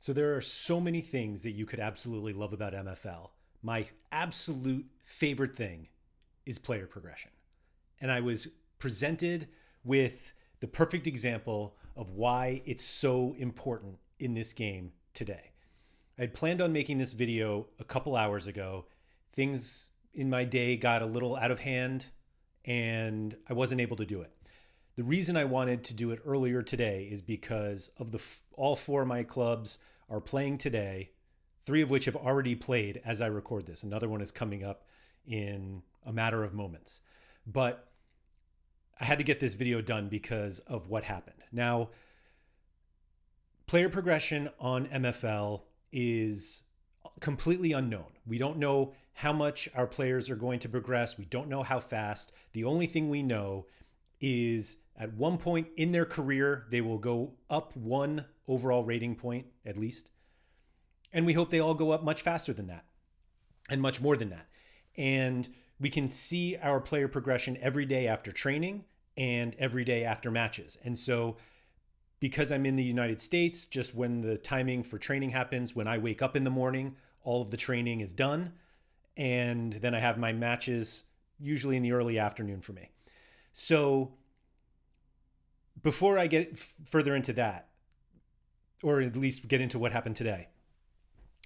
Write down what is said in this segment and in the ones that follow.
So there are so many things that you could absolutely love about MFL. My absolute favorite thing is player progression. And I was presented with the perfect example of why it's so important in this game today. I had planned on making this video a couple hours ago. Things in my day got a little out of hand and I wasn't able to do it. The reason I wanted to do it earlier today is because of all four of my clubs are playing today, three of which have already played as I record this. Another one is coming up in a matter of moments. But I had to get this video done because of what happened. Now, player progression on MFL is completely unknown. We don't know how much our players are going to progress. We don't know how fast. The only thing we know is at one point in their career, they will go up one overall rating point at least. And we hope they all go up much faster than that and much more than that. And we can see our player progression every day after training and every day after matches. And so because I'm in the United States, just when the timing for training happens, when I wake up in the morning, all of the training is done. And then I have my matches usually in the early afternoon for me. So before I get further into that, or at least get into what happened today,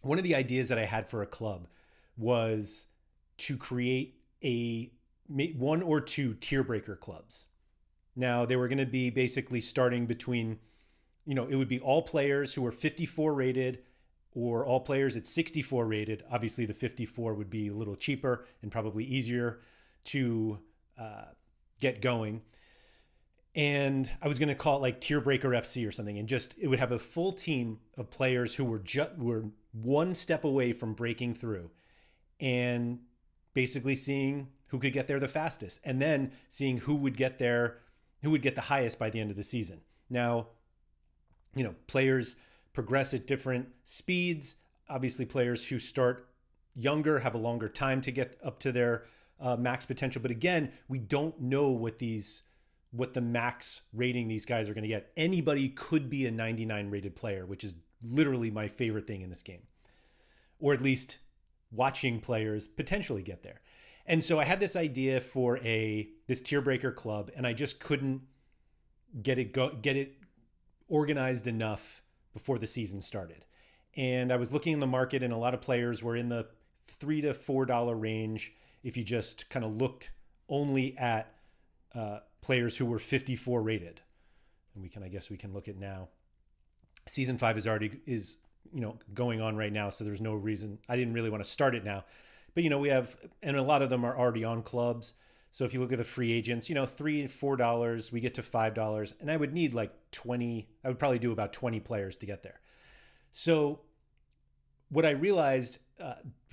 one of the ideas that I had for a club was to create one or two tier breaker clubs. Now, they were going to be basically starting between, it would be all players who were 54 rated or all players at 64 rated. Obviously, the 54 would be a little cheaper and probably easier to get going. And I was going to call it like Tier Breaker FC or something. And it would have a full team of players who were one step away from breaking through and basically seeing who could get there the fastest and then seeing who would get the highest by the end of the season. Now, players progress at different speeds. Obviously, players who start younger have a longer time to get up to their max potential. But again, we don't know what the max rating these guys are going to get. Anybody could be a 99 rated player, which is literally my favorite thing in this game, or at least watching players potentially get there. And so I had this idea for this tier breaker club, and I just couldn't get it organized enough before the season started. And I was looking in the market, and a lot of players were in the $3 to $4 range if you just kind of looked only at players who were 54 rated. And I guess we can look at now. Season 5 is going on right now, so there's no reason. I didn't really want to start it now. But we have, and a lot of them are already on clubs. So if you look at the free agents, $3 and $4, we get to $5, and I would need like 20. I would probably do about 20 players to get there. So what I realized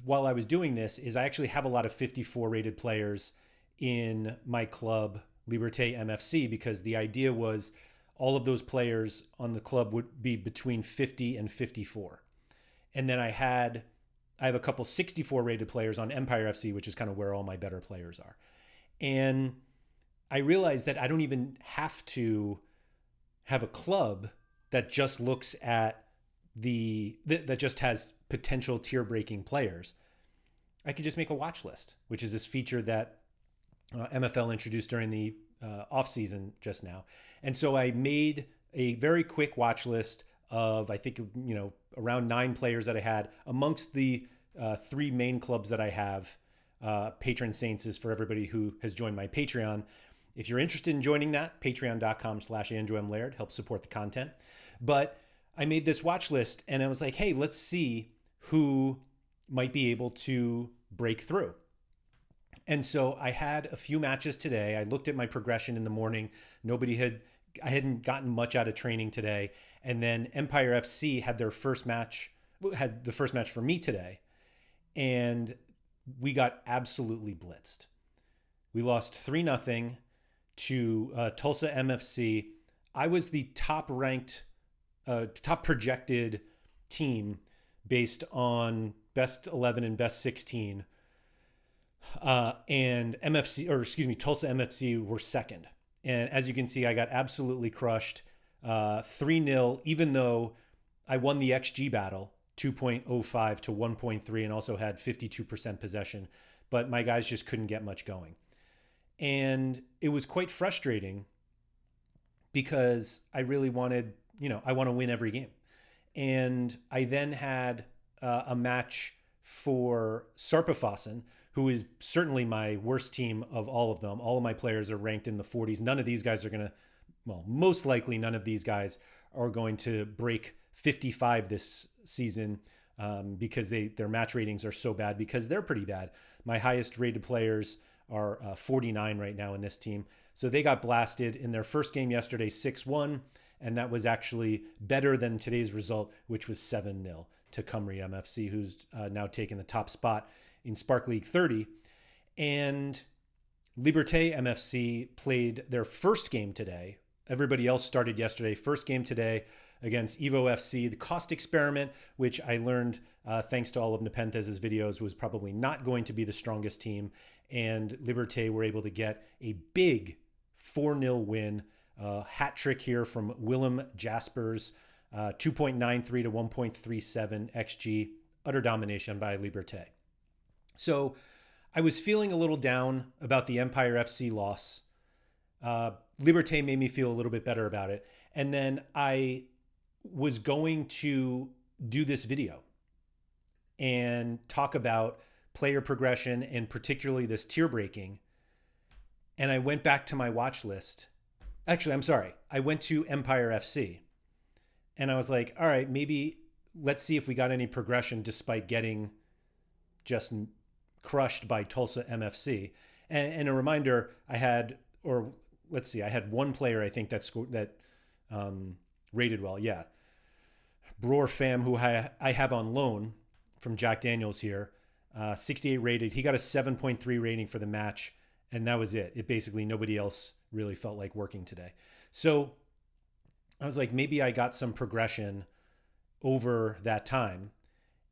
while I was doing this is I actually have a lot of 54 rated players in my club, Liberté MFC, because the idea was all of those players on the club would be between 50 and 54. And then I have a couple 64 rated players on Empire FC, which is kind of where all my better players are. And I realized that I don't even have to have a club that just looks at that just has potential tier breaking players. I could just make a watch list, which is this feature that MFL introduced during the off season just now. And so I made a very quick watch list of, I think, around 9 players that I had amongst the 3 main clubs that I have. Patron Saints is for everybody who has joined my Patreon. If you're interested in joining that, patreon.com/AndrewMLaird helps support the content. But I made this watch list and I was like, hey, let's see who might be able to break through. And so I had a few matches today. I looked at my progression in the morning. I hadn't gotten much out of training today. And then Empire FC had the first match for me today. And we got absolutely blitzed. We lost 3-0 to Tulsa MFC. I was the top projected team based on best 11 and best 16. And Tulsa MFC were second. And as you can see, I got absolutely crushed 3-0, even though I won the XG battle 2.05 to 1.3 and also had 52% possession, but my guys just couldn't get much going. And it was quite frustrating because I really wanted, I want to win every game. And I then had a match for Sarpafossen, who is certainly my worst team of all of them. All of my players are ranked in the 40s. None of these guys are going to, well, most likely none of these guys are going to break 55 this season because their match ratings are so bad, because they're pretty bad. My highest rated players are 49 right now in this team. So they got blasted in their first game yesterday, 6-1. And that was actually better than today's result, which was 7-0 to Cymru MFC, who's now taken the top spot in Spark League 30. And Liberté MFC played their first game today. Everybody else started yesterday. First game today against Evo FC, the cost experiment, which I learned thanks to all of Nepentez's videos was probably not going to be the strongest team. And Liberté were able to get a big 4-0 win. Hat trick here from Willem Jaspers, 2.93 to 1.37 XG, utter domination by Liberté. So I was feeling a little down about the Empire FC loss. Liberté made me feel a little bit better about it. And then I was going to do this video and talk about player progression and particularly this tier breaking. And I went back to my watch list. Actually, I'm sorry. I went to Empire FC and I was like, all right, maybe let's see if we got any progression despite getting just crushed by Tulsa MFC. And a reminder, I had one player I think that scored that rated well. Yeah. Broer Pham, who I have on loan from Jack Daniels here, 68 rated. He got a 7.3 rating for the match. And that was it. It basically, nobody else really felt like working today. So I was like, maybe I got some progression over that time.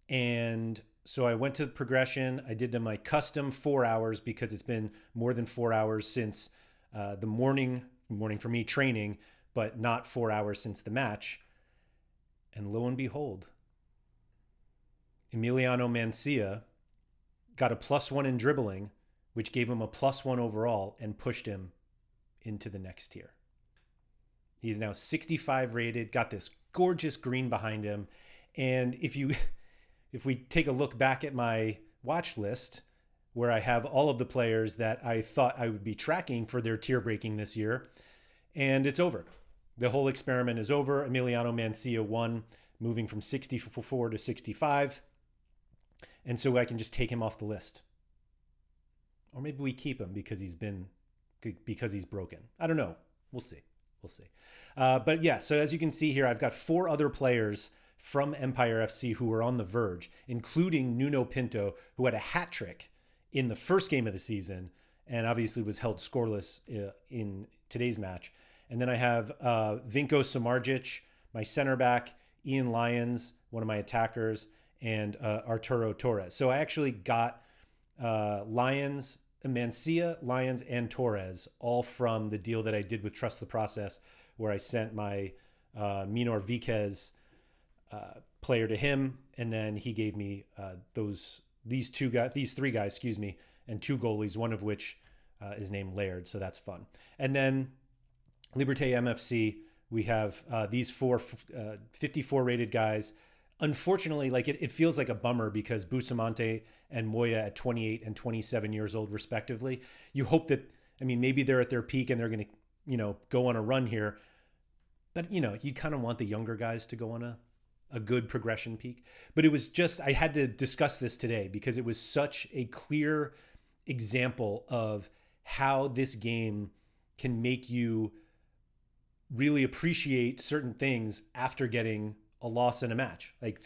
And so I went to the progression. I did my custom 4 hours because it's been more than 4 hours since the morning for me training, but not 4 hours since the match. And lo and behold, Emiliano Mancia got a +1 in dribbling, which gave him a +1 overall and pushed him into the next tier. He's now 65 rated, got this gorgeous green behind him. And if we take a look back at my watch list, where I have all of the players that I thought I would be tracking for their tier breaking this year, and it's over. The whole experiment is over. Emiliano Mancia won, moving from 64 to 65. And so I can just take him off the list. Or maybe we keep him because he's broken. I don't know. We'll see. But yeah, so as you can see here, I've got 4 other players from Empire FC who are on the verge, including Nuno Pinto, who had a hat trick in the first game of the season and obviously was held scoreless in today's match. And then I have Vinko Samardzic, my center back, Ian Lyons, one of my attackers, and Arturo Torres. So I actually got Lyons, Mancia, Lyons, and Torres, all from the deal that I did with Trust the Process, where I sent my Minor Viquez player to him, and then he gave me these 3 guys, and 2 goalies, one of which is named Laird, so that's fun. And then Liberté MFC, we have these 4 54 rated guys. Unfortunately, it feels like a bummer because Bustamante and Moya at 28 and 27 years old, respectively. You hope that, maybe they're at their peak and they're going to, go on a run here. But, you kind of want the younger guys to go on a good progression peak. But it was just, I had to discuss this today because it was such a clear example of how this game can make you really appreciate certain things after getting a loss in a match. Like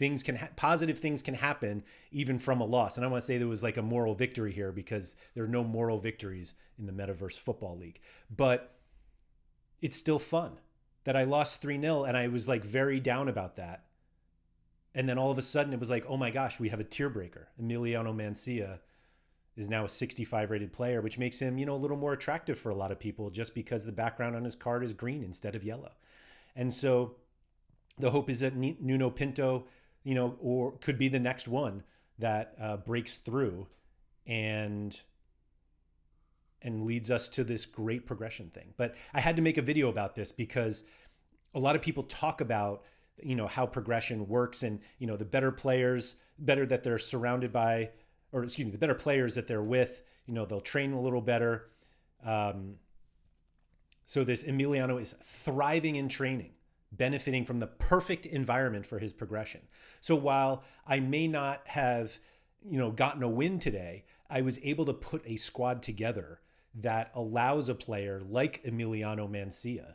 positive things can happen even from a loss. And I want to say there was like a moral victory here because there are no moral victories in the Metaverse Football League. But it's still fun that I lost 3-0 and I was like very down about that. And then all of a sudden it was like, oh my gosh, we have a tier breaker. Emiliano Mancia is now a 65 rated player, which makes him, a little more attractive for a lot of people just because the background on his card is green instead of yellow. And so the hope is that Nuno Pinto, or could be the next one that breaks through and leads us to this great progression thing. But I had to make a video about this because a lot of people talk about, how progression works, and, the better players, better that they're surrounded by, or excuse me, the better players that they're with, they'll train a little better. So this Emiliano is thriving in training, benefiting from the perfect environment for his progression. So while I may not have, gotten a win today, I was able to put a squad together that allows a player like Emiliano Mancia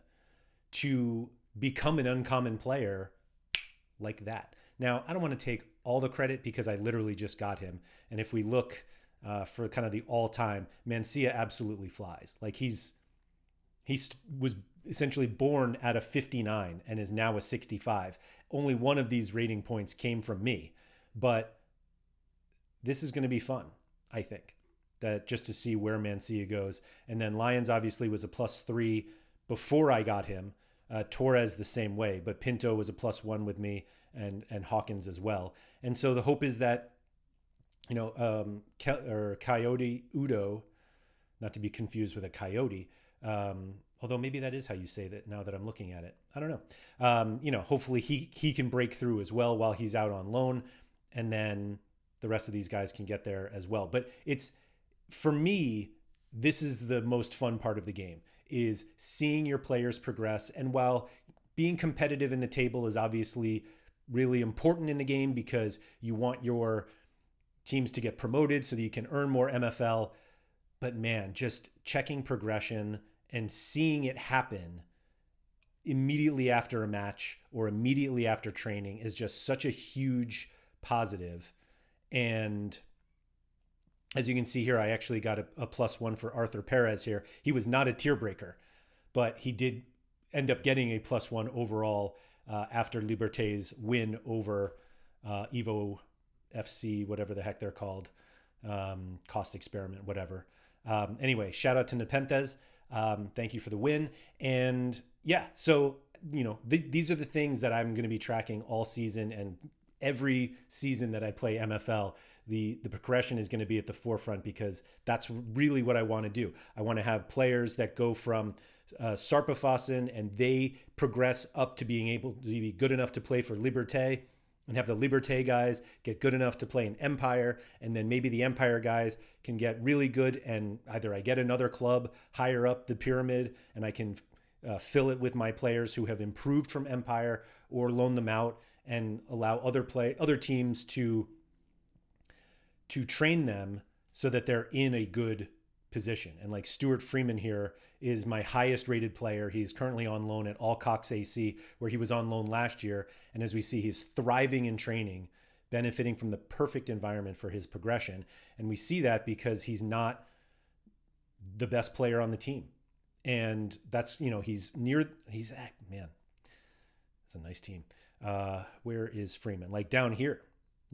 to become an uncommon player like that. Now, I don't want to take all the credit because I literally just got him. And if we look for kind of the all-time, Mancia absolutely flies. Like he was essentially born at a 59 and is now a 65. Only one of these rating points came from me, but this is going to be fun, I think, that just to see where Mancia goes. And then Lyons obviously was a +3 before I got him. Torres the same way, but Pinto was a +1 with me, and Hawkins as well. And so the hope is that, Coyote Udo, not to be confused with a coyote, although maybe that is how you say that now that I'm looking at it. I don't know. Hopefully he can break through as well while he's out on loan, and then the rest of these guys can get there as well. But for me, this is the most fun part of the game, is seeing your players progress. And while being competitive in the table is obviously really important in the game because you want your teams to get promoted so that you can earn more MFL, but man, just checking progression and seeing it happen immediately after a match or immediately after training is just such a huge positive. And as you can see here, I actually got a +1 for Arthur Perez here. He was not a tier breaker, but he did end up getting a +1 overall after Liberté's win over Evo FC, whatever the heck they're called, Cost Experiment, whatever. Anyway, shout out to Nepenthes. Thank you for the win. And yeah, so, these are the things that I'm going to be tracking all season, and every season that I play MFL, the progression is going to be at the forefront because that's really what I want to do. I want to have players that go from Sarpafossen and they progress up to being able to be good enough to play for Liberté, and have the Liberté guys get good enough to play in Empire, and then maybe the Empire guys can get really good, and either I get another club higher up the pyramid and I can fill it with my players who have improved from Empire, or loan them out and allow other teams to train them so that they're in a good position. And like Stuart Freeman here is my highest rated player. He's currently on loan at Alcox AC, where he was on loan last year. And as we see, he's thriving in training, benefiting from the perfect environment for his progression. And we see that because he's not the best player on the team. And that's, man, it's a nice team. Where is Freeman? Like down here,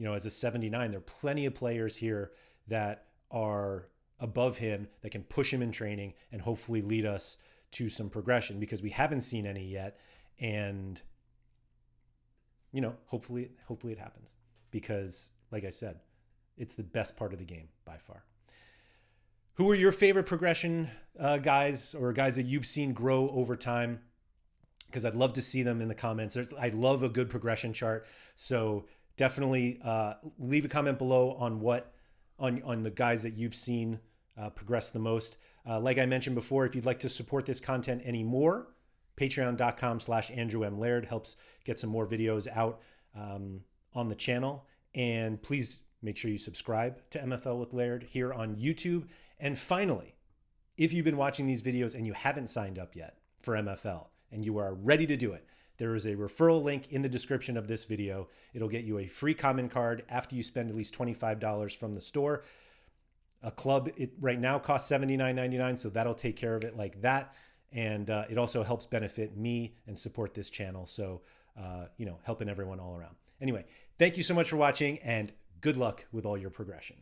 as a 79, there are plenty of players here that are above him that can push him in training and hopefully lead us to some progression, because we haven't seen any yet. And, hopefully it happens, because like I said, it's the best part of the game by far. Who are your favorite progression guys, or guys that you've seen grow over time? Because I'd love to see them in the comments. I love a good progression chart. So definitely leave a comment below on the guys that you've seen progress the most. Like I mentioned before, if you'd like to support this content anymore, patreon.com/Andrew M. Laird helps get some more videos out on the channel. And please make sure you subscribe to MFL with Laird here on YouTube. And finally, if you've been watching these videos and you haven't signed up yet for MFL and you are ready to do it, there is a referral link in the description of this video. It'll get you a free common card after you spend at least $25 from the store. A club, it right now costs $79.99, so that'll take care of it like that. And it also helps benefit me and support this channel. So, helping everyone all around. Anyway, thank you so much for watching, and good luck with all your progression.